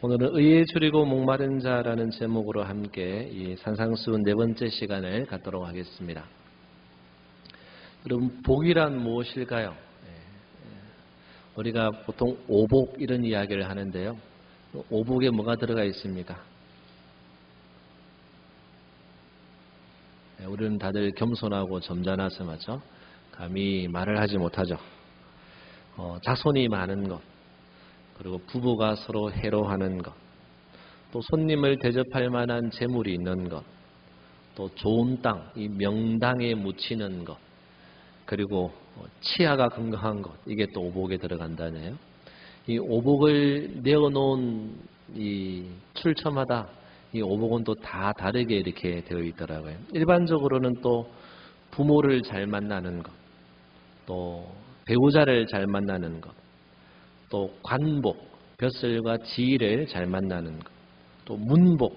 오늘은 의에 줄이고 목마른 자라는 제목으로 함께 이 산상수 네 번째 시간을 갖도록 하겠습니다. 여러분, 복이란 무엇일까요? 우리가 보통 오복 이런 이야기를 하는데요. 오복에 뭐가 들어가 있습니까? 우리는 다들 겸손하고 점잖아서 맞죠? 감히 말을 하지 못하죠. 자손이 많은 것, 그리고 부부가 서로 해로하는 것, 또 손님을 대접할 만한 재물이 있는 것, 또 좋은 땅, 이 명당에 묻히는 것, 그리고 치아가 건강한 것, 이게 또 오복에 들어간다네요. 이 오복을 내어놓은 이 출처마다 이 오복은 또 다 다르게 이렇게 되어 있더라고요. 일반적으로는 또 부모를 잘 만나는 것, 또 배우자를 잘 만나는 것, 또 관복, 벼슬과 지위를 잘 만나는 것, 또 문복,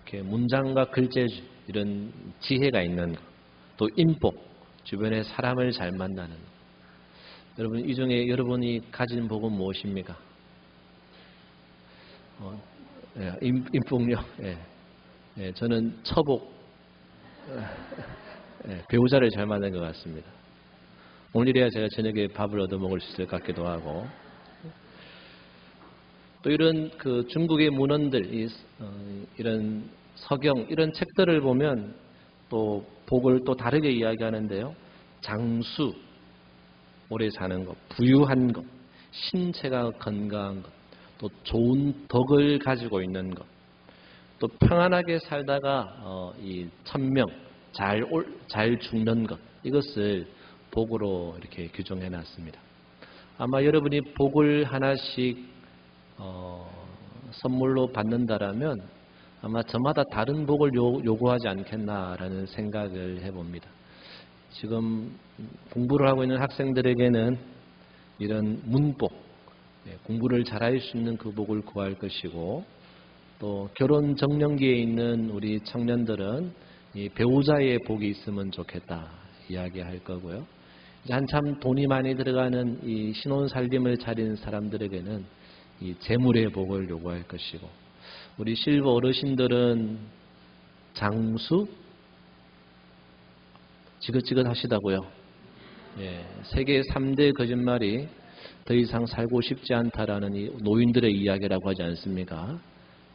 이렇게 문장과 글재주 이런 지혜가 있는 것, 또 인복, 주변에 사람을 잘 만나는 것. 여러분, 이 중에 여러분이 가진 복은 무엇입니까? 인복요. 저는 처복, 배우자를 잘 만난 것 같습니다. 오늘이야 제가 저녁에 밥을 얻어먹을 수 있을 것 같기도 하고, 또 이런 그 중국의 문헌들, 이런 서경, 이런 책들을 보면 또 복을 또 다르게 이야기하는데요. 장수, 오래 사는 것, 부유한 것, 신체가 건강한 것, 또 좋은 덕을 가지고 있는 것, 또 평안하게 살다가 이 천명, 잘 죽는 것, 이것을 복으로 이렇게 규정해 놨습니다. 아마 여러분이 복을 하나씩 선물로 받는다라면 아마 저마다 다른 복을 요구하지 않겠나라는 생각을 해봅니다. 지금 공부를 하고 있는 학생들에게는 이런 문복, 공부를 잘할 수 있는 그 복을 구할 것이고, 또 결혼 정년기에 있는 우리 청년들은 이 배우자의 복이 있으면 좋겠다 이야기할 거고요. 이제 한참 돈이 많이 들어가는 이 신혼 살림을 차린 사람들에게는 이 재물의 복을 요구할 것이고, 우리 실버 어르신들은 장수? 지긋지긋 하시다고요. 세계 3대 거짓말이 더 이상 살고 싶지 않다라는 이 노인들의 이야기라고 하지 않습니까?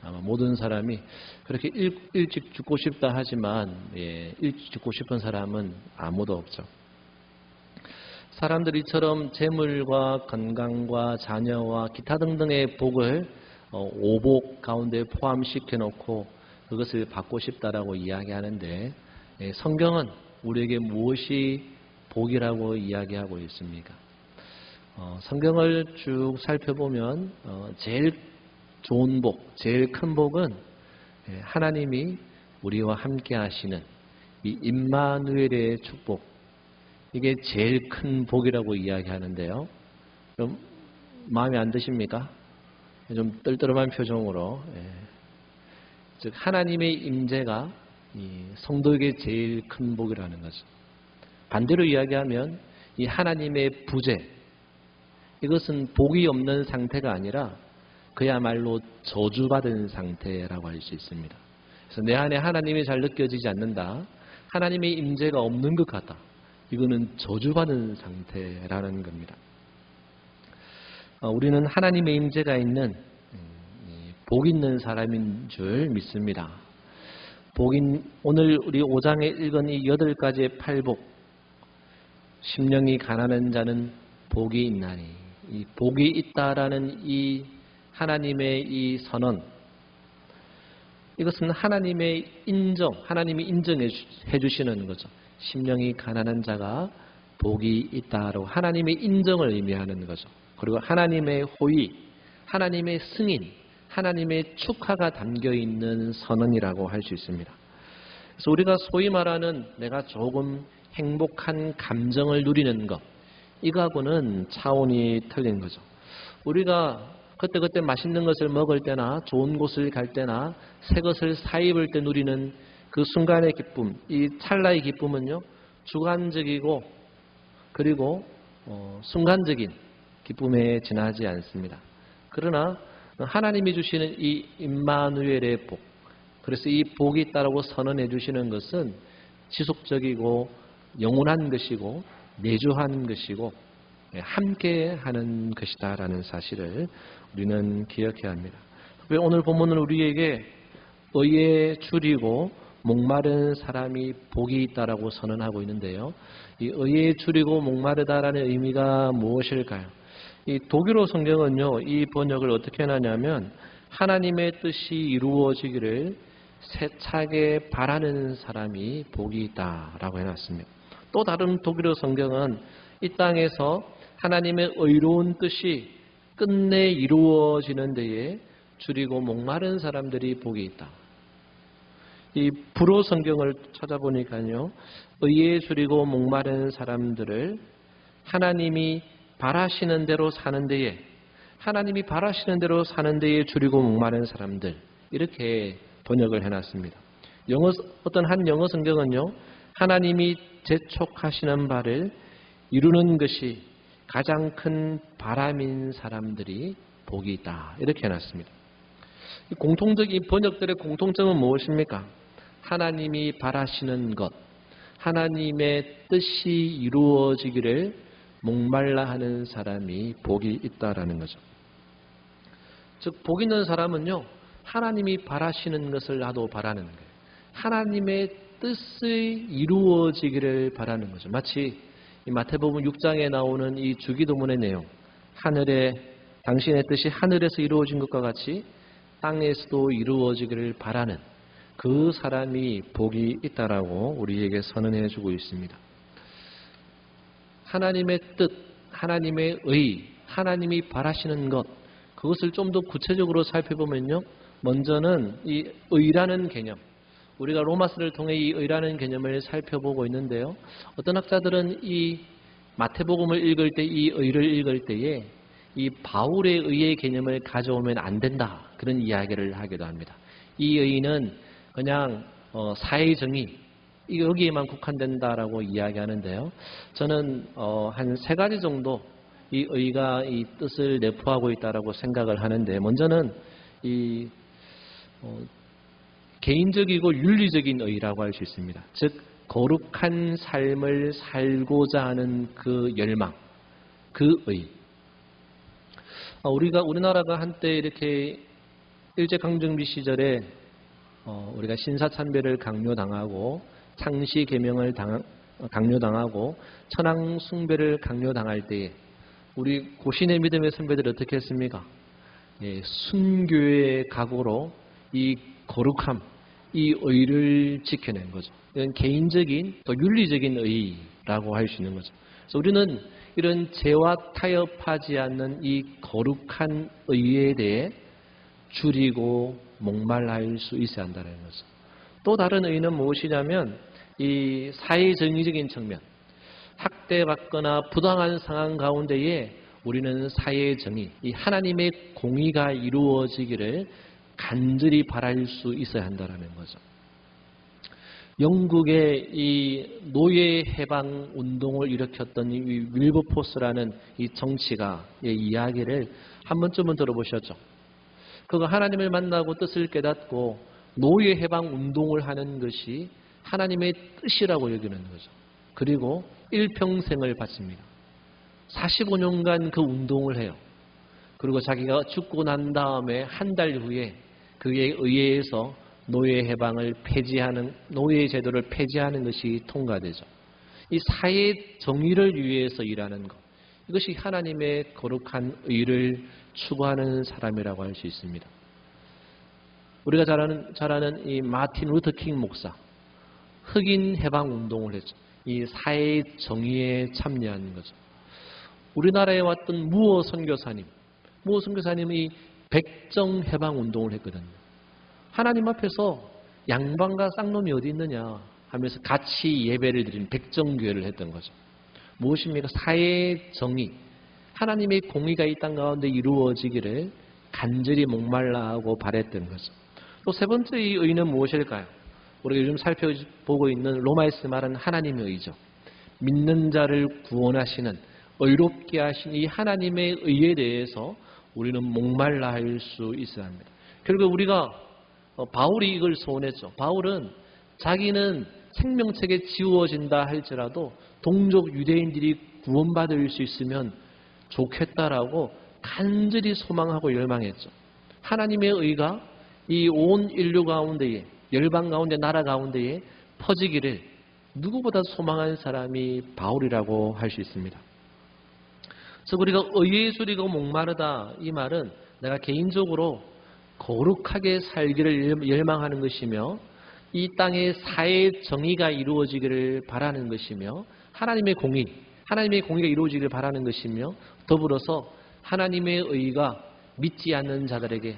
아마 모든 사람이 그렇게 일찍 죽고 싶다 하지만 일찍 죽고 싶은 사람은 아무도 없죠. 사람들이 이처럼 재물과 건강과 자녀와 기타 등등의 복을 오복 가운데 포함시켜 놓고 그것을 받고 싶다라고 이야기하는데, 성경은 우리에게 무엇이 복이라고 이야기하고 있습니까? 성경을 쭉 살펴보면 제일 좋은 복, 제일 큰 복은 하나님이 우리와 함께 하시는 이 임마누엘의 축복, 이게 제일 큰 복이라고 이야기하는데요. 그럼 마음에 안 드십니까? 좀 떨떠름한 표정으로. 즉 하나님의 임재가 이 성도에게 제일 큰 복이라는 거죠. 반대로 이야기하면 이 하나님의 부재, 이것은 복이 없는 상태가 아니라 그야말로 저주받은 상태라고 할 수 있습니다. 그래서 내 안에 하나님이 잘 느껴지지 않는다, 하나님의 임재가 없는 것 같다, 이거는 저주받은 상태라는 겁니다. 우리는 하나님의 임재가 있는 복 있는 사람인 줄 믿습니다. 오늘 우리 5장에 읽은 이 8가지의 팔복, 심령이 가난한 자는 복이 있나니, 이 복이 있다라는 이 하나님의 이 선언, 이것은 하나님의 인정, 하나님이 인정해 주시는 거죠. 심령이 가난한 자가 복이 있다라고 하나님의 인정을 의미하는 거죠. 그리고 하나님의 호의, 하나님의 승인, 하나님의 축하가 담겨있는 선언이라고 할 수 있습니다. 그래서 우리가 소위 말하는 내가 조금 행복한 감정을 누리는 것, 이거하고는 차원이 틀린 거죠. 우리가 그때그때 맛있는 것을 먹을 때나 좋은 곳을 갈 때나 새 것을 사입을 때 누리는 그 순간의 기쁨, 이 찰나의 기쁨은요, 주관적이고 그리고 순간적인 기쁨에 지나지 않습니다. 그러나 하나님이 주시는 이 임마누엘의 복, 그래서 이 복이 있다라고 선언해 주시는 것은 지속적이고 영원한 것이고 내주하는 것이고 함께하는 것이다라는 사실을 우리는 기억해야 합니다. 특별히 오늘 본문은 우리에게 의에 줄이고 목마른 사람이 복이 있다라고 선언하고 있는데요. 이 의에 줄이고 목마르다라는 의미가 무엇일까요? 이 독일어 성경은요, 이 번역을 어떻게 하냐면 하나님의 뜻이 이루어지기를 세차게 바라는 사람이 복이 있다라고 해놨습니다. 또 다른 독일어 성경은 이 땅에서 하나님의 의로운 뜻이 끝내 이루어지는 데에 줄이고 목마른 사람들이 복이 있다. 이 불어 성경을 찾아보니까요, 의에 줄이고 목마른 사람들을 하나님이 바라시는 대로 사는 데에, 하나님이 바라시는 대로 사는 데에 줄이고 목마른 사람들, 이렇게 번역을 해놨습니다. 어떤 한 영어 성경은요, 하나님이 재촉하시는 바를 이루는 것이 가장 큰 바람인 사람들이 복이 있다, 이렇게 해놨습니다. 공통적인 번역들의 공통점은 무엇입니까? 하나님이 바라시는 것, 하나님의 뜻이 이루어지기를 목말라 하는 사람이 복이 있다라는 거죠. 즉, 복 있는 사람은요, 하나님이 바라시는 것을 나도 바라는 거예요. 하나님의 뜻이 이루어지기를 바라는 거죠. 마치 이 마태복음 6장에 나오는 이 주기도문의 내용, 하늘에 당신의 뜻이 하늘에서 이루어진 것과 같이 땅에서도 이루어지기를 바라는 그 사람이 복이 있다라고 우리에게 선언해 주고 있습니다. 하나님의 뜻, 하나님의 의, 하나님이 바라시는 것, 그것을 좀 더 구체적으로 살펴보면요, 먼저는 이 의라는 개념, 우리가 로마서를 통해 이 의라는 개념을 살펴보고 있는데요, 어떤 학자들은 이 마태복음을 읽을 때, 이 의를 읽을 때에 이 바울의 의의 개념을 가져오면 안 된다, 그런 이야기를 하기도 합니다. 이 의는 그냥 사회정의, 여기에만 국한된다라고 이야기하는데요, 저는 한 세 가지 정도 이 의가 이 뜻을 내포하고 있다라고 생각을 하는데, 먼저는 이 개인적이고 윤리적인 의라고 할 수 있습니다. 즉, 거룩한 삶을 살고자 하는 그 열망, 그 의. 우리나라가 한때 이렇게 일제강점기 시절에 우리가 신사참배를 강요당하고 창시 계명을 강요당하고 천황 숭배를 강요당할 때에 우리 고신의 믿음의 선배들이 어떻게 했습니까? 순교의 각오로 이 거룩함, 이 의를 지켜낸 거죠. 이건 개인적인 또 윤리적인 의라고 할 수 있는 거죠. 그래서 우리는 이런 죄와 타협하지 않는 이 거룩한 의에 대해 줄이고 목말라할 수 있어야 한다는 거죠. 또 다른 의는 무엇이냐면 이 사회정의적인 측면, 학대받거나 부당한 상황 가운데에 우리는 사회정의, 이 하나님의 공의가 이루어지기를 간절히 바랄 수 있어야 한다는 거죠. 영국의 이 노예 해방 운동을 일으켰던 이 윌버포스라는 이 정치가의 이야기를 한 번쯤은 들어보셨죠? 그가 하나님을 만나고 뜻을 깨닫고 노예 해방 운동을 하는 것이 하나님의 뜻이라고 여기는 거죠. 그리고 일평생을 바칩니다. 45년간 그 운동을 해요. 그리고 자기가 죽고 난 다음에 한 달 후에 그에 의해서 노예 해방을 폐지하는, 노예 제도를 폐지하는 것이 통과되죠. 이 사회 정의를 위해서 일하는 것, 이것이 하나님의 거룩한 의를 추구하는 사람이라고 할 수 있습니다. 우리가 잘 아는 이 마틴 루터 킹 목사, 흑인 해방 운동을 했죠. 이 사회 정의에 참여하는 거죠. 우리나라에 왔던 무어 선교사님이 백정 해방 운동을 했거든요. 하나님 앞에서 양반과 쌍놈이 어디 있느냐 하면서 같이 예배를 드린 백정교회를 했던 거죠. 무엇입니까? 사회 정의, 하나님의 공의가 이 땅 가운데 이루어지기를 간절히 목말라하고 바랬던 거죠. 또 세 번째 이 의는 무엇일까요? 우리가 요즘 살펴보고 있는 로마에서 말하는 하나님의 의죠. 믿는 자를 구원하시는, 의롭게 하신 이 하나님의 의에 대해서 우리는 목말라 할 수 있어야 합니다. 결국 우리가 바울이 이걸 소원했죠. 바울은 자기는 생명책에 지워진다 할지라도 동족 유대인들이 구원받을 수 있으면 좋겠다라고 간절히 소망하고 열망했죠. 하나님의 의가 이 온 인류 가운데에, 열방 가운데, 나라 가운데에 퍼지기를 누구보다 소망한 사람이 바울이라고 할 수 있습니다. 그래서 우리가 의에 줄이고 목마르다, 이 말은 내가 개인적으로 거룩하게 살기를 열망하는 것이며 이 땅에 사회 정의가 이루어지기를 바라는 것이며 하나님의 공의가 이루어지기를 바라는 것이며 더불어서 하나님의 의가 믿지 않는 자들에게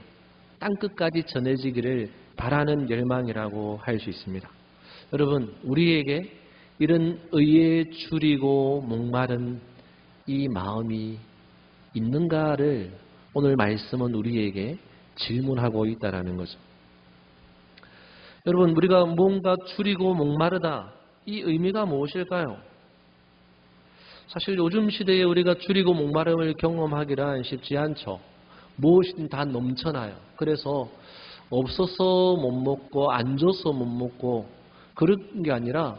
땅끝까지 전해지기를 바라는 열망이라고 할 수 있습니다. 여러분, 우리에게 이런 의에 줄이고 목마른 이 마음이 있는가를 오늘 말씀은 우리에게 질문하고 있다는 거죠. 여러분, 우리가 뭔가 줄이고 목마르다, 이 의미가 무엇일까요? 사실 요즘 시대에 우리가 줄이고 목마름을 경험하기란 쉽지 않죠. 무엇이든 다 넘쳐나요. 그래서 없어서 못 먹고 안 줘서 못 먹고 그런 게 아니라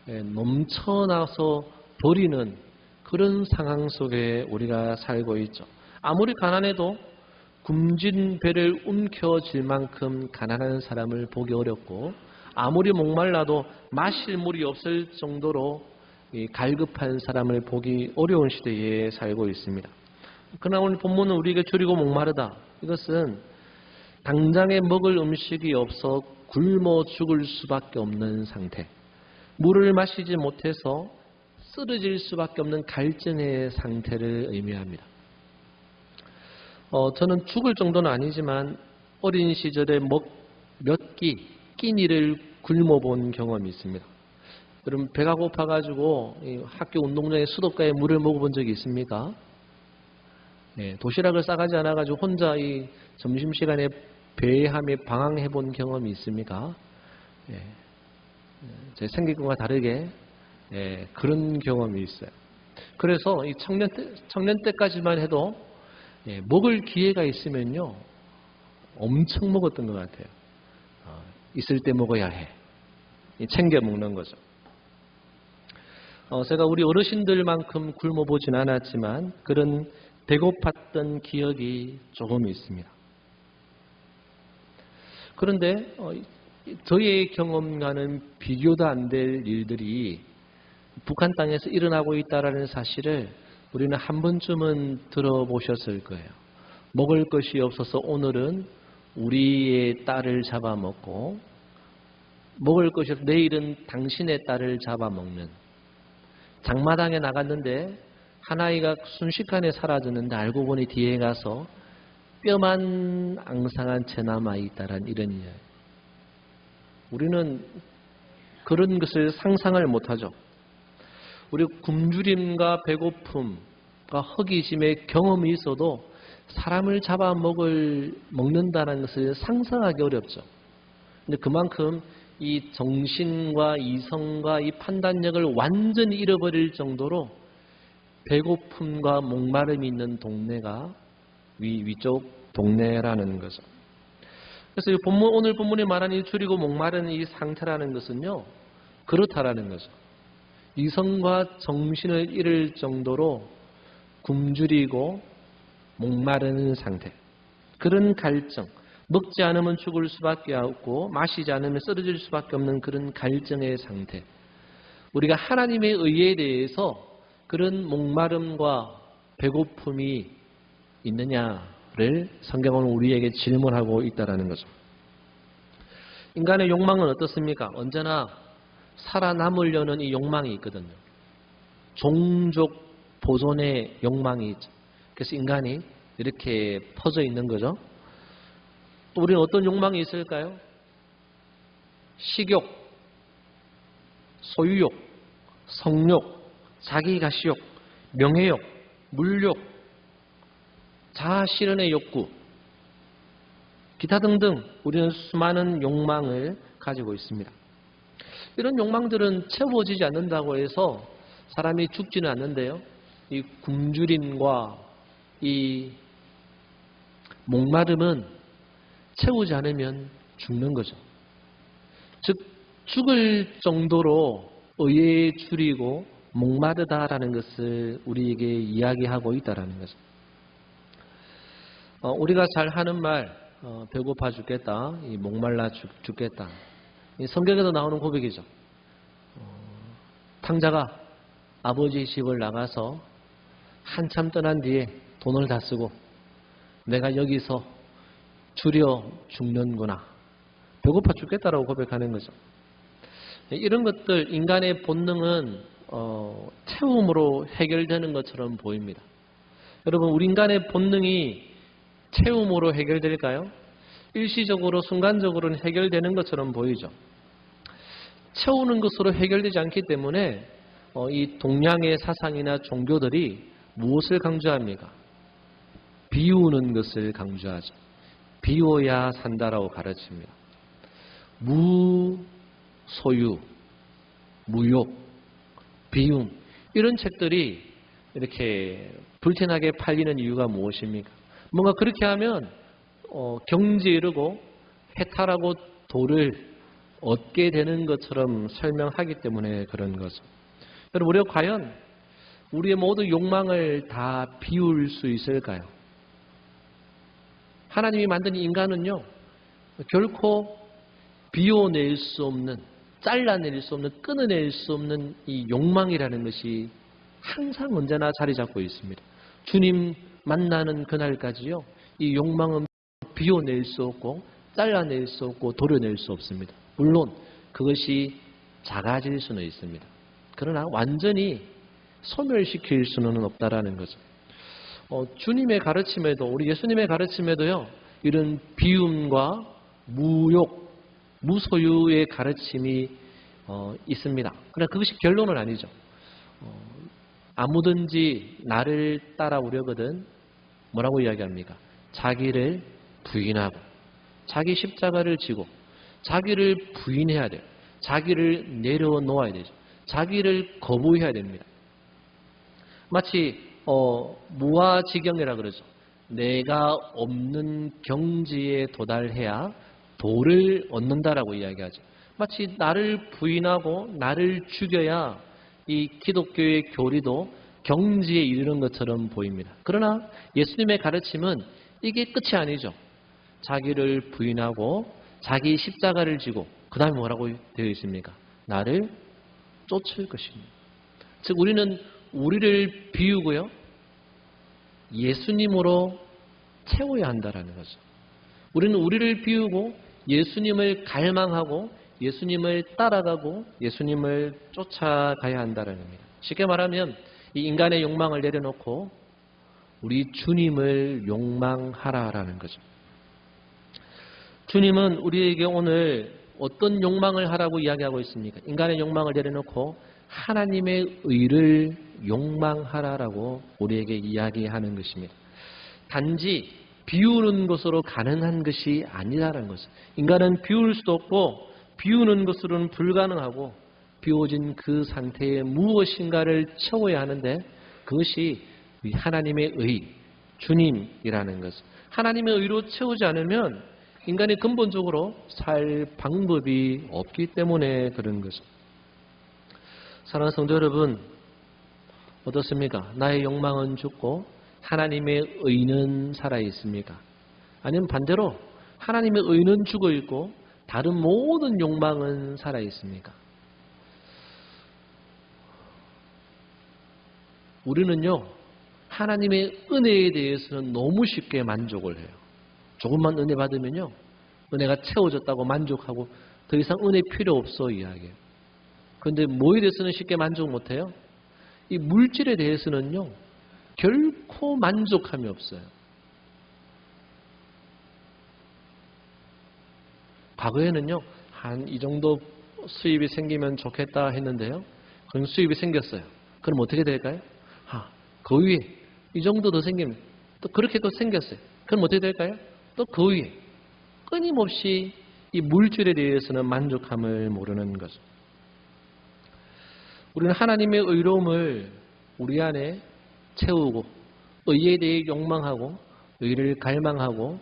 넘쳐나서 버리는 그런 상황 속에 우리가 살고 있죠. 아무리 가난해도 굶진 배를 움켜쥘 만큼 가난한 사람을 보기 어렵고 아무리 목말라도 마실 물이 없을 정도로 갈급한 사람을 보기 어려운 시대에 살고 있습니다. 그러나 오늘 본문은 우리에게 줄이고 목마르다. 이것은 당장에 먹을 음식이 없어 굶어 죽을 수밖에 없는 상태. 물을 마시지 못해서 쓰러질 수밖에 없는 갈증의 상태를 의미합니다. 저는 죽을 정도는 아니지만 어린 시절에 몇 끼니를 굶어본 경험이 있습니다. 여러분, 배가 고파가지고 학교 운동장에 수도가에 물을 먹어본 적이 있습니까? 도시락을 싸가지 않아가지고 혼자 이 점심시간에 배함에 방황해본 경험이 있습니까? 제 생기과 다르게 그런 경험이 있어요. 그래서 이 청년 때까지만 해도 먹을 기회가 있으면요 엄청 먹었던 것 같아요. 있을 때 먹어야 해. 챙겨 먹는 거죠. 제가 우리 어르신들만큼 굶어보진 않았지만 그런 배고팠던 기억이 조금 있습니다. 그런데 저의 경험과는 비교도 안 될 일들이 북한 땅에서 일어나고 있다는 사실을 우리는 한 번쯤은 들어보셨을 거예요. 먹을 것이 없어서 오늘은 우리의 딸을 잡아먹고 먹을 것이 없어 내일은 당신의 딸을 잡아먹는, 장마당에 나갔는데 한 아이가 순식간에 사라졌는데 알고 보니 뒤에 가서 뼈만 앙상한 채 남아있다란 이런 이야기. 우리는 그런 것을 상상을 못하죠. 우리 굶주림과 배고픔과 허기짐의 경험이 있어도 사람을 먹는다는 것을 상상하기 어렵죠. 근데 그만큼 이 정신과 이성과 이 판단력을 완전히 잃어버릴 정도로 배고픔과 목마름이 있는 동네가 위쪽 동네라는 거죠. 그래서 오늘 본문이 말하는 이 줄이고 목마른 이 상태라는 것은요, 그렇다라는 거죠. 이성과 정신을 잃을 정도로 굶주리고 목마른 상태. 그런 갈증, 먹지 않으면 죽을 수밖에 없고 마시지 않으면 쓰러질 수밖에 없는 그런 갈증의 상태. 우리가 하나님의 의에 대해서 그런 목마름과 배고픔이 있느냐를 성경은 우리에게 질문하고 있다는 거죠. 인간의 욕망은 어떻습니까? 언제나 살아남으려는 이 욕망이 있거든요. 종족 보존의 욕망이 있죠. 그래서 인간이 이렇게 퍼져 있는 거죠. 또 우리는 어떤 욕망이 있을까요? 식욕, 소유욕, 성욕, 자기가시욕, 명예욕, 물욕, 자아실현의 욕구, 기타 등등 우리는 수많은 욕망을 가지고 있습니다. 이런 욕망들은 채워지지 않는다고 해서 사람이 죽지는 않는데요. 이 굶주림과 이 목마름은 채우지 않으면 죽는 거죠. 즉 죽을 정도로 의에 줄이고 목마르다라는 것을 우리에게 이야기하고 있다라는 거죠. 우리가 잘 하는 말, 배고파 죽겠다, 목말라 죽겠다. 이 성경에도 나오는 고백이죠. 탕자가 아버지 집을 나가서 한참 떠난 뒤에 돈을 다 쓰고 내가 여기서 줄여 죽는구나. 배고파 죽겠다라고 고백하는 거죠. 이런 것들, 인간의 본능은 채움으로 해결되는 것처럼 보입니다. 여러분, 우리 인간의 본능이 채움으로 해결될까요? 일시적으로, 순간적으로는 해결되는 것처럼 보이죠. 채우는 것으로 해결되지 않기 때문에 이 동양의 사상이나 종교들이 무엇을 강조합니까? 비우는 것을 강조하죠. 비워야 산다라고 가르칩니다. 무소유, 무욕, 비움, 이런 책들이 이렇게 불티나게 팔리는 이유가 무엇입니까? 뭔가 그렇게 하면 경지에 이르고 해탈하고 도를 얻게 되는 것처럼 설명하기 때문에 그런 거죠. 여러분, 우리가 과연 우리의 모든 욕망을 다 비울 수 있을까요? 하나님이 만든 인간은요, 결코 비워낼 수 없는, 잘라낼 수 없는, 끊어낼 수 없는 이 욕망이라는 것이 항상 언제나 자리 잡고 있습니다. 주님 만나는 그날까지요, 이 욕망은 비워낼 수 없고 잘라낼 수 없고 도려낼 수 없습니다. 물론 그것이 작아질 수는 있습니다. 그러나 완전히 소멸시킬 수는 없다라는 거죠. 주님의 가르침에도, 우리 예수님의 가르침에도요, 이런 비움과 무욕, 무소유의 가르침이 있습니다. 그러나 그것이 결론은 아니죠. 아무든지 나를 따라오려거든 뭐라고 이야기합니까? 자기를 부인하고 자기 십자가를 지고 자기를 부인해야 돼요. 자기를 내려놓아야 되죠. 자기를 거부해야 됩니다. 마치 무아지경이라 그러죠. 내가 없는 경지에 도달해야 도를 얻는다라고 이야기하죠. 마치 나를 부인하고 나를 죽여야 이 기독교의 교리도 경지에 이르는 것처럼 보입니다. 그러나 예수님의 가르침은 이게 끝이 아니죠. 자기를 부인하고 자기 십자가를 지고 그 다음에 뭐라고 되어 있습니까? 나를 쫓을 것입니다. 즉 우리는 우리를 비우고요, 예수님으로 채워야 한다라는 거죠. 우리는 우리를 비우고 예수님을 갈망하고 예수님을 따라가고 예수님을 쫓아가야 한다는 겁니다. 쉽게 말하면 이 인간의 욕망을 내려놓고 우리 주님을 욕망하라라는 거죠. 주님은 우리에게 오늘 어떤 욕망을 하라고 이야기하고 있습니까? 인간의 욕망을 내려놓고 하나님의 의를 욕망하라라고 우리에게 이야기하는 것입니다. 단지 비우는 것으로 가능한 것이 아니라는 것을. 인간은 비울 수도 없고 비우는 것으로는 불가능하고 비워진 그 상태에 무엇인가를 채워야 하는데 그것이 하나님의 의, 주님이라는 것. 하나님의 의로 채우지 않으면 인간이 근본적으로 살 방법이 없기 때문에 그런 것입니다. 사랑하는 성도 여러분, 어떻습니까? 나의 욕망은 죽고 하나님의 의는 살아있습니까? 아니면 반대로 하나님의 의는 죽어있고 다른 모든 욕망은 살아있습니까? 우리는요, 하나님의 은혜에 대해서는 너무 쉽게 만족을 해요. 조금만 은혜 받으면요, 은혜가 채워졌다고 만족하고 더 이상 은혜 필요 없어 이야기해요. 그런데 뭐에 대해서는 쉽게 만족 못해요? 이 물질에 대해서는요, 결코 만족함이 없어요. 과거에는요, 한 이 정도 수입이 생기면 좋겠다 했는데요, 그런 수입이 생겼어요. 그럼 어떻게 될까요? 그 위에 이 정도 더 생기면 또 그렇게 또 생겼어요. 그럼 어떻게 될까요? 또 그 위에. 끊임없이 이 물질에 대해서는 만족함을 모르는 거죠. 우리는 하나님의 의로움을 우리 안에 채우고 의에 대해 욕망하고 의를 갈망하고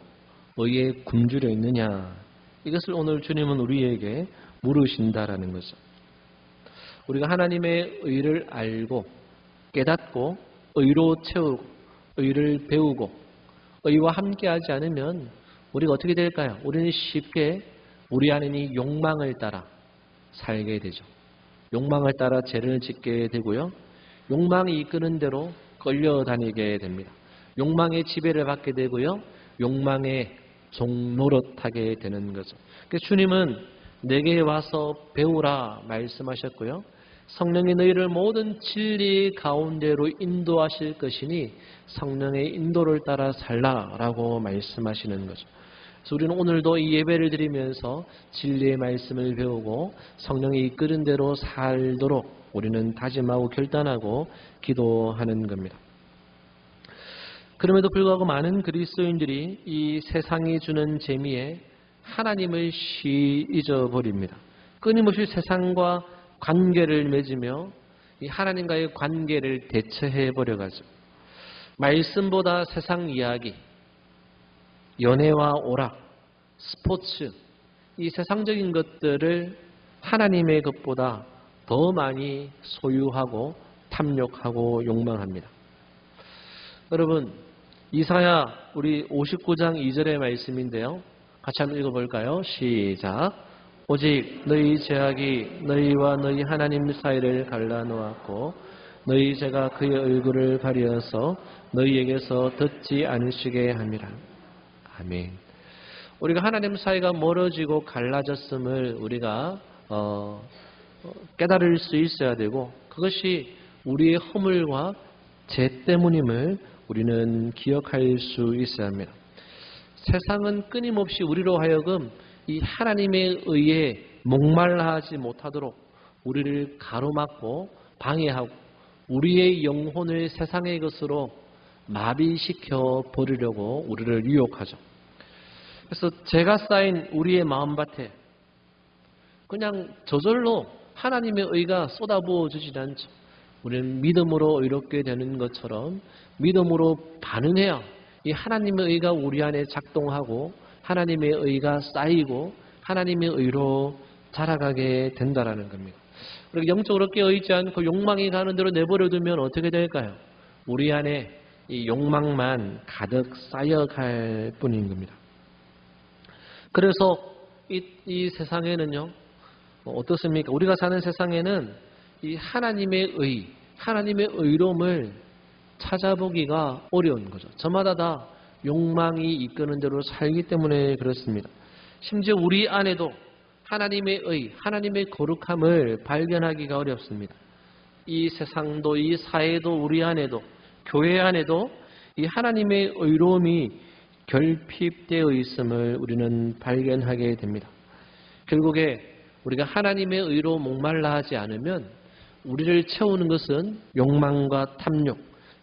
의에 굶주려 있느냐? 이것을 오늘 주님은 우리에게 물으신다라는 거죠. 우리가 하나님의 의를 알고 깨닫고 의로 채우고 의를 배우고 의와 함께하지 않으면 우리가 어떻게 될까요? 우리는 쉽게 우리 안에 이 욕망을 따라 살게 되죠. 욕망을 따라 죄를 짓게 되고요. 욕망이 이끄는 대로 끌려다니게 됩니다. 욕망의 지배를 받게 되고요. 욕망의 종노릇하게 되는 거죠. 그래서 주님은 내게 와서 배우라 말씀하셨고요. 성령이 너희를 모든 진리 가운데로 인도하실 것이니 성령의 인도를 따라 살라라고 말씀하시는 거죠. 그래서 우리는 오늘도 이 예배를 드리면서 진리의 말씀을 배우고 성령이 이끄는 대로 살도록 우리는 다짐하고 결단하고 기도하는 겁니다. 그럼에도 불구하고 많은 그리스도인들이 이 세상이 주는 재미에 하나님을 잊어버립니다. 끊임없이 세상과 관계를 맺으며 이 하나님과의 관계를 대처해버려가죠. 말씀보다 세상 이야기, 연애와 오락, 스포츠, 이 세상적인 것들을 하나님의 것보다 더 많이 소유하고 탐욕하고 욕망합니다. 여러분, 이사야 우리 59장 2절의 말씀인데요. 같이 한번 읽어볼까요? 시작. 오직 너희 죄악이 너희와 너희 하나님 사이를 갈라놓았고 너희 죄가 그의 얼굴을 가려서 너희에게서 듣지 않으시게 함이라. 아멘. 우리가 하나님 사이가 멀어지고 갈라졌음을 우리가 깨달을 수 있어야 되고 그것이 우리의 허물과 죄 때문임을 우리는 기억할 수 있어야 합니다. 세상은 끊임없이 우리로 하여금 이 하나님의 의에 목말라 하지 못하도록 우리를 가로막고 방해하고 우리의 영혼을 세상의 것으로 마비시켜 버리려고 우리를 유혹하죠. 그래서 죄가 쌓인 우리의 마음밭에 그냥 저절로 하나님의 의가 쏟아부어지지 않죠. 우리는 믿음으로 의롭게 되는 것처럼 믿음으로 반응해야 이 하나님의 의가 우리 안에 작동하고 하나님의 의가 쌓이고 하나님의 의로 자라가게 된다라는 겁니다. 그리고 영적으로 깨어있지 않고 욕망이 가는 대로 내버려두면 어떻게 될까요? 우리 안에 이 욕망만 가득 쌓여갈 뿐인 겁니다. 그래서 이 세상에는요, 어떻습니까? 우리가 사는 세상에는 이 하나님의 의, 하나님의 의로움을 찾아보기가 어려운 거죠. 저마다 다 욕망이 이끄는 대로 살기 때문에 그렇습니다. 심지어 우리 안에도 하나님의 의, 하나님의 거룩함을 발견하기가 어렵습니다. 이 세상도 이 사회도 우리 안에도 교회 안에도 이 하나님의 의로움이 결핍되어 있음을 우리는 발견하게 됩니다. 결국에 우리가 하나님의 의로 목말라 하지 않으면 우리를 채우는 것은 욕망과 탐욕,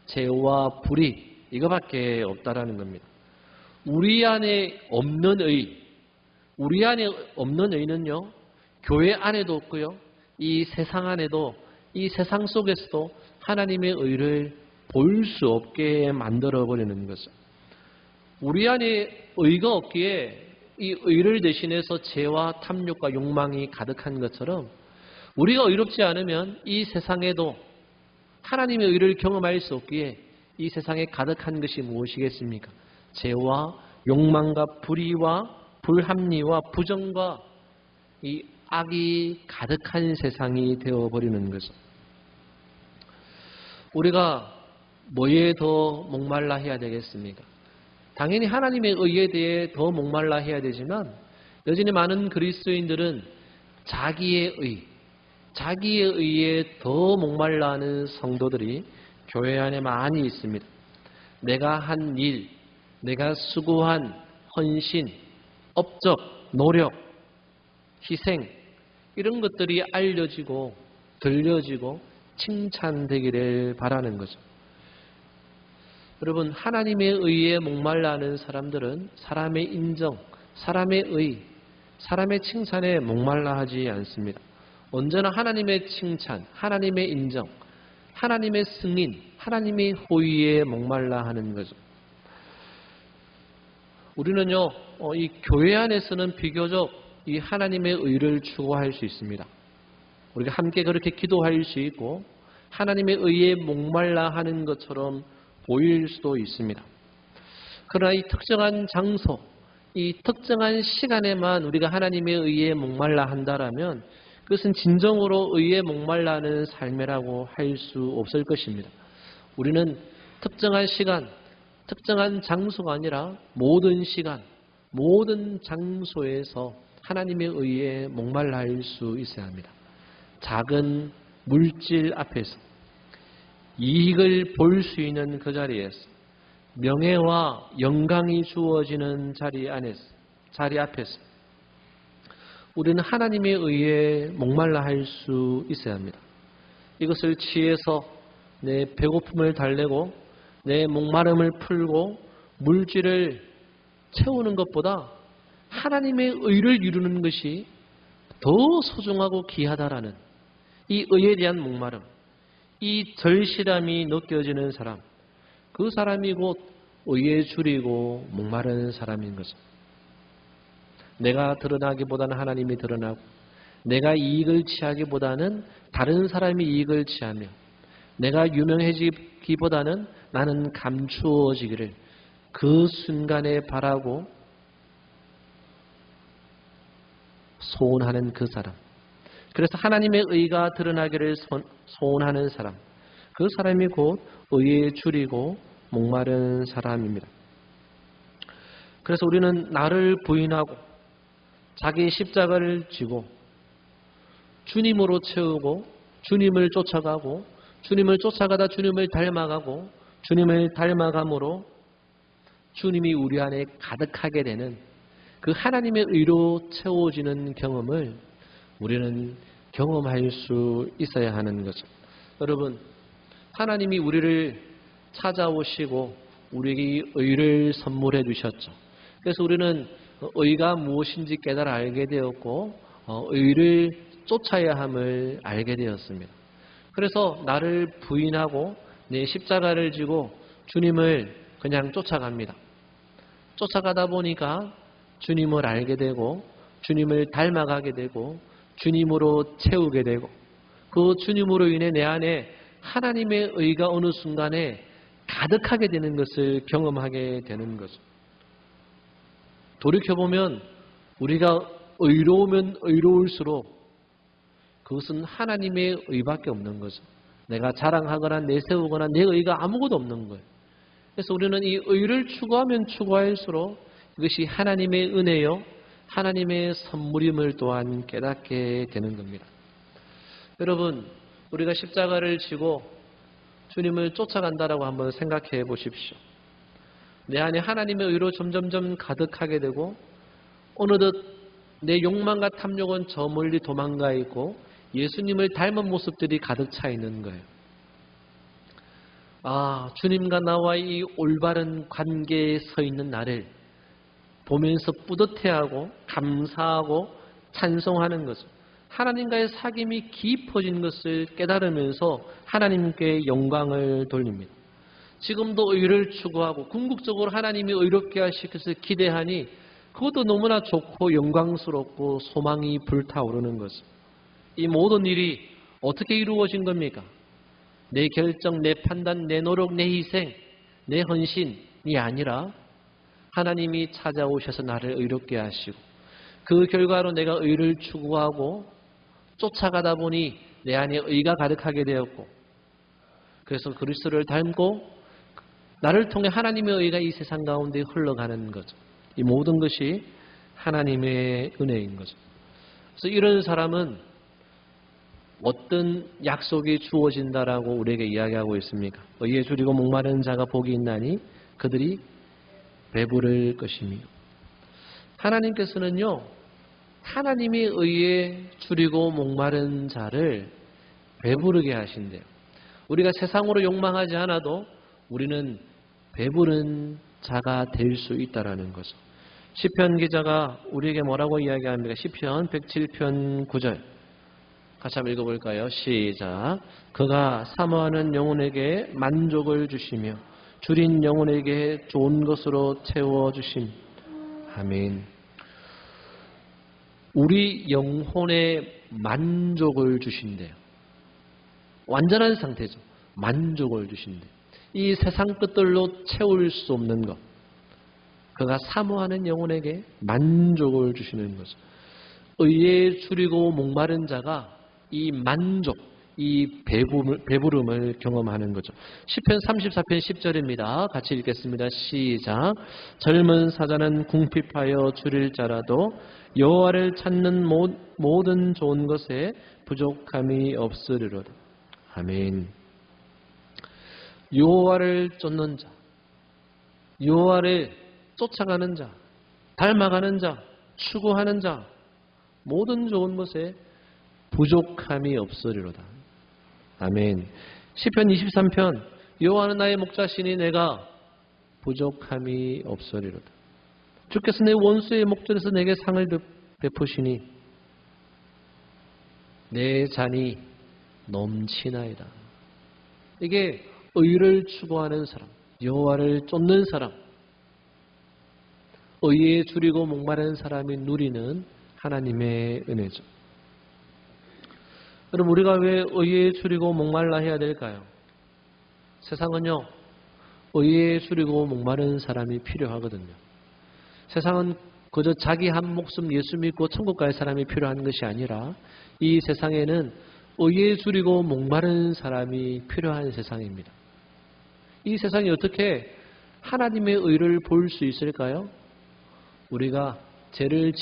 죄와 불의 이거밖에 없다라는 겁니다. 우리 안에 없는 의, 우리 안에 없는 의는요, 교회 안에도 없고요, 이 세상 안에도, 이 세상 속에서도 하나님의 의를 볼 수 없게 만들어버리는 거죠. 우리 안에 의가 없기에 이 의를 대신해서 죄와 탐욕과 욕망이 가득한 것처럼 우리가 의롭지 않으면 이 세상에도 하나님의 의를 경험할 수 없기에 이 세상에 가득한 것이 무엇이겠습니까? 죄와 욕망과 불의와 불합리와 부정과 이 악이 가득한 세상이 되어버리는 거죠. 우리가 뭐에 더 목말라 해야 되겠습니까? 당연히 하나님의 의에 대해 더 목말라 해야 되지만 여전히 많은 그리스도인들은 자기의 의에 더 목말라 하는 성도들이 교회 안에 많이 있습니다. 내가 한 일, 내가 수고한 헌신, 업적, 노력, 희생 이런 것들이 알려지고 들려지고 칭찬되기를 바라는 거죠. 여러분, 하나님의 의에 목말라 하는 사람들은 사람의 인정, 사람의 의, 사람의 칭찬에 목말라 하지 않습니다. 언제나 하나님의 칭찬, 하나님의 인정, 하나님의 승인, 하나님의 호의에 목말라 하는 거죠. 우리는요, 이 교회 안에서는 비교적 이 하나님의 의를 추구할 수 있습니다. 우리가 함께 그렇게 기도할 수 있고 하나님의 의에 목말라 하는 것처럼 보일 수도 있습니다. 그러나 이 특정한 장소, 이 특정한 시간에만 우리가 하나님의 의에 목말라 한다라면 그것은 진정으로 의에 목말라 하는 삶이라고 할 수 없을 것입니다. 우리는 특정한 시간, 특정한 장소가 아니라 모든 시간, 모든 장소에서 하나님의 의에 목말라 할 수 있어야 합니다. 작은 물질 앞에서 이익을 볼 수 있는 그 자리에서 명예와 영광이 주어지는 자리 앞에서 우리는 하나님의 의에 목말라 할 수 있어야 합니다. 이것을 취해서 내 배고픔을 달래고 내 목마름을 풀고 물질을 채우는 것보다 하나님의 의를 이루는 것이 더 소중하고 귀하다라는 이 의에 대한 목마름, 이 절실함이 느껴지는 사람, 그 사람이 곧 의에 줄이고 목마른 사람인 거죠. 내가 드러나기보다는 하나님이 드러나고 내가 이익을 취하기보다는 다른 사람이 이익을 취하며 내가 유명해지기보다는 나는 감추어지기를 그 순간에 바라고 소원하는 그 사람, 그래서 하나님의 의가 드러나기를 소원하는 사람, 그 사람이 곧 의에 줄이고 목마른 사람입니다. 그래서 우리는 나를 부인하고 자기 십자가를 지고 주님으로 채우고 주님을 쫓아가고 주님을 쫓아가다 주님을 닮아가고 주님을 닮아감으로 주님이 우리 안에 가득하게 되는 그 하나님의 의로 채워지는 경험을 우리는 경험할 수 있어야 하는 거죠. 여러분, 하나님이 우리를 찾아오시고 우리에게 의를 선물해 주셨죠. 그래서 우리는 의가 무엇인지 깨달아 알게 되었고 의를 쫓아야 함을 알게 되었습니다. 그래서 나를 부인하고 내 십자가를 지고 주님을 그냥 쫓아갑니다. 쫓아가다 보니까 주님을 알게 되고 주님을 닮아가게 되고 주님으로 채우게 되고 그 주님으로 인해 내 안에 하나님의 의가 어느 순간에 가득하게 되는 것을 경험하게 되는 거죠. 돌이켜보면 우리가 의로우면 의로울수록 그것은 하나님의 의밖에 없는 거죠. 내가 자랑하거나 내세우거나 내 의가 아무것도 없는 거예요. 그래서 우리는 이 의를 추구하면 추구할수록 이것이 하나님의 은혜요 하나님의 선물임을 또한 깨닫게 되는 겁니다. 여러분, 우리가 십자가를 지고 주님을 쫓아간다라고 한번 생각해 보십시오. 내 안에 하나님의 의로 점점점 가득하게 되고 어느덧 내 욕망과 탐욕은 저 멀리 도망가 있고 예수님을 닮은 모습들이 가득 차 있는 거예요. 아, 주님과 나와의 이 올바른 관계에 서 있는 나를 보면서 뿌듯해하고 감사하고 찬송하는 것을, 하나님과의 사귐이 깊어진 것을 깨달으면서 하나님께 영광을 돌립니다. 지금도 의를 추구하고 궁극적으로 하나님이 의롭게 하실 것을 기대하니 그것도 너무나 좋고 영광스럽고 소망이 불타오르는 것입니다. 이 모든 일이 어떻게 이루어진 겁니까? 내 결정, 내 판단, 내 노력, 내 희생, 내 헌신이 아니라 하나님이 찾아오셔서 나를 의롭게 하시고 그 결과로 내가 의를 추구하고 쫓아가다 보니 내 안에 의가 가득하게 되었고 그래서 그리스도를 닮고 나를 통해 하나님의 의가 이 세상 가운데 흘러가는 거죠. 이 모든 것이 하나님의 은혜인 거죠. 그래서 이런 사람은 어떤 약속이 주어진다라고 우리에게 이야기하고 있습니까? 의에 줄이고 목마른 자가 복이 있나니 그들이 배부를 것이며, 하나님께서는요 하나님이 의에 줄이고 목마른 자를 배부르게 하신대요. 우리가 세상으로 욕망하지 않아도 우리는 배부른 자가 될 수 있다라는 거죠. 시편 기자가 우리에게 뭐라고 이야기합니까? 시편 107편 9절 같이 한번 읽어볼까요? 시작. 그가 사모하는 영혼에게 만족을 주시며 줄인 영혼에게 좋은 것으로 채워주심. 아멘. 우리 영혼에 만족을 주신대요. 완전한 상태죠. 만족을 주신대요. 이 세상 것들로 채울 수 없는 것. 그가 사모하는 영혼에게 만족을 주시는 거죠. 의에 줄이고 목마른 자가 이 만족, 이 배부름을 경험하는 거죠. 시편 34편 10절입니다. 같이 읽겠습니다. 시작. 젊은 사자는 궁핍하여 줄일 자라도 여호와를 찾는 모든 좋은 것에 부족함이 없으리로다. 아멘. 여호와를 쫓는 자, 여호와를 쫓아가는 자, 닮아가는 자, 추구하는 자, 모든 좋은 것에 부족함이 없으리로다. 아멘. 시편 23편 여호와는 나의 목자시니 내가 부족함이 없으리로다. 주께서 내 원수의 목전에서 내게 상을 베푸시니 내 잔이 넘치나이다. 이게 의를 추구하는 사람, 여호와를 쫓는 사람, 의에 줄이고 목마른 사람이 누리는 하나님의 은혜죠. 여러분, 우리가 왜 의에 줄이고 목말라 해야 될까요? 세상은요, 의에 줄이고 목마른 사람이 필요하거든요. 세상은 그저 자기 한 목숨 예수 믿고 천국 갈 사람이 필요한 것이 아니라 이 세상에는 의에 줄이고 목마른 사람이 필요한 세상입니다. 이 세상이 어떻게 하나님의 의를 볼 수 있을까요? 우리가 죄를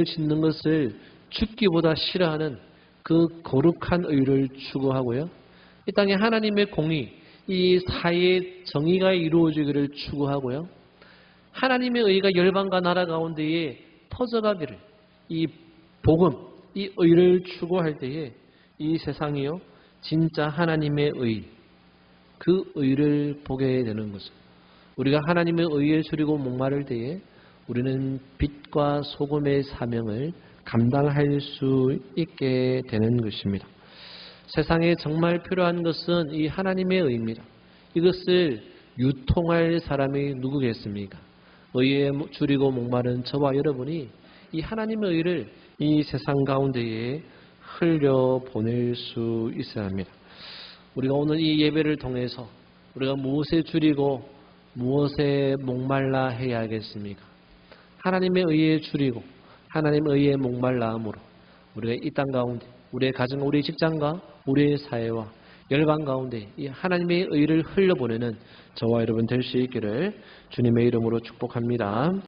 짓는 것을 죽기보다 싫어하는 그 거룩한 의를 추구하고요. 이 땅에 하나님의 공의, 이 사회의 정의가 이루어지기를 추구하고요. 하나님의 의가 열방과 나라 가운데에 퍼져가기를, 이 복음, 이 의를 추구할 때에 이 세상이요, 진짜 하나님의 의, 그 의를 보게 되는 것입니다. 우리가 하나님의 의에 줄이고 목마를 때에 우리는 빛과 소금의 사명을 감당할 수 있게 되는 것입니다. 세상에 정말 필요한 것은 이 하나님의 의입니다. 이것을 유통할 사람이 누구겠습니까? 의에 줄이고 목마른 저와 여러분이 이 하나님의 의를 이 세상 가운데에 흘려보낼 수 있어야 합니다. 우리가 오늘 이 예배를 통해서 우리가 무엇에 줄이고 무엇에 목말라 해야겠습니까? 하나님의 의에 줄이고 하나님의 의에 목말라함으로 우리가 이 땅 가운데 우리의 가정, 우리의 직장과 우리의 사회와 열방 가운데 이 하나님의 의를 흘려보내는 저와 여러분 될 수 있기를 주님의 이름으로 축복합니다.